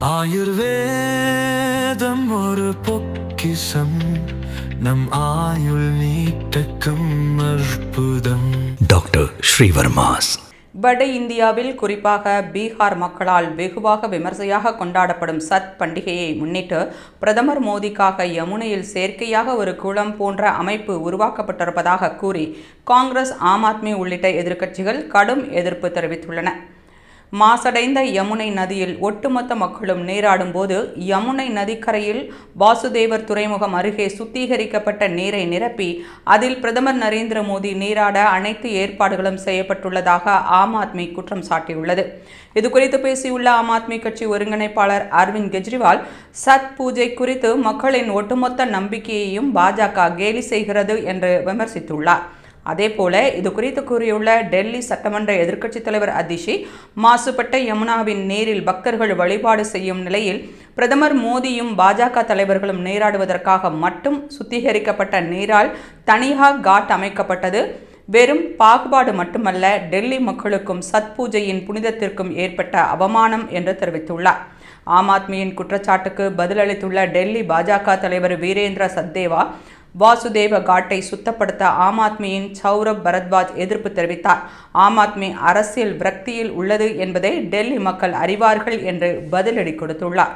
ஆயுர்வேதம் ஒரு பொக்கிஷம், நம் ஆயுள் நீட்டக்கும் அற்புதம். டாக்டர் ஸ்ரீவர்மாஸ். வட இந்தியாவில் குறிப்பாக பீகார் மக்களால் வெகுவாக விமர்சையாக கொண்டாடப்படும் சத் பண்டிகையை முன்னிட்டு பிரதமர் மோடிக்காக யமுனையில் செயற்கையாக ஒரு குளம் போன்ற அமைப்பு உருவாக்கப்பட்டிருப்பதாக கூறி காங்கிரஸ், ஆம் ஆத்மி உள்ளிட்ட எதிர்க்கட்சிகள் கடும் எதிர்ப்பு தெரிவித்துள்ளன. மாசடைந்த யமுனை நதியில் ஒட்டுமொத்த மக்களும் நீராடும் போது யமுனை நதிக்கரையில் வாசுதேவர் துறைமுகம் அருகே சுத்திகரிக்கப்பட்ட நீரை நிரப்பி அதில் பிரதமர் நரேந்திர மோடி நீராட அனைத்து ஏற்பாடுகளும் செய்யப்பட்டுள்ளதாக ஆம் ஆத்மி குற்றம் சாட்டியுள்ளது. இதுகுறித்து பேசியுள்ள ஆம் ஆத்மி கட்சி ஒருங்கிணைப்பாளர் அரவிந்த் கெஜ்ரிவால், சத் பூஜை குறித்து மக்களின் ஒட்டுமொத்த நம்பிக்கையையும் பாஜக கேலி செய்கிறது என்று விமர்சித்துள்ளார். அதேபோல இது குறித்து கூறியுள்ள டெல்லி சட்டமன்ற எதிர்க்கட்சித் தலைவர் அதிஷி, மாசுபட்ட யமுனாவின் நீரில் பக்தர்கள் வழிபாடு செய்யும் நிலையில் பிரதமர் மோடியும் பாஜக தலைவர்களும் நீராடுவதற்காக மட்டும் சுத்திகரிக்கப்பட்ட நீரால் தனியாக காட் அமைக்கப்பட்டது வெறும் பாகுபாடு மட்டுமல்ல, டெல்லி மக்களுக்கும் சத் பூஜையின் புனிதத்திற்கும் ஏற்பட்ட அவமானம் என்று தெரிவித்துள்ளார். ஆம் ஆத்மியின் குற்றச்சாட்டுக்கு பதிலளித்துள்ள டெல்லி பாஜக தலைவர் வீரேந்திர சத்தேவா, வாசுதேவ காட்டை சுத்தப்படுத்த ஆம் ஆத்மியின் சௌரப் பரத்வாஜ் எதிர்ப்பு தெரிவித்தார். ஆம் ஆத்மி அரசியல் விரக்தியில் உள்ளது என்பதை டெல்லி மக்கள் அறிவார்கள் என்று பதிலடி கொடுத்துள்ளார்.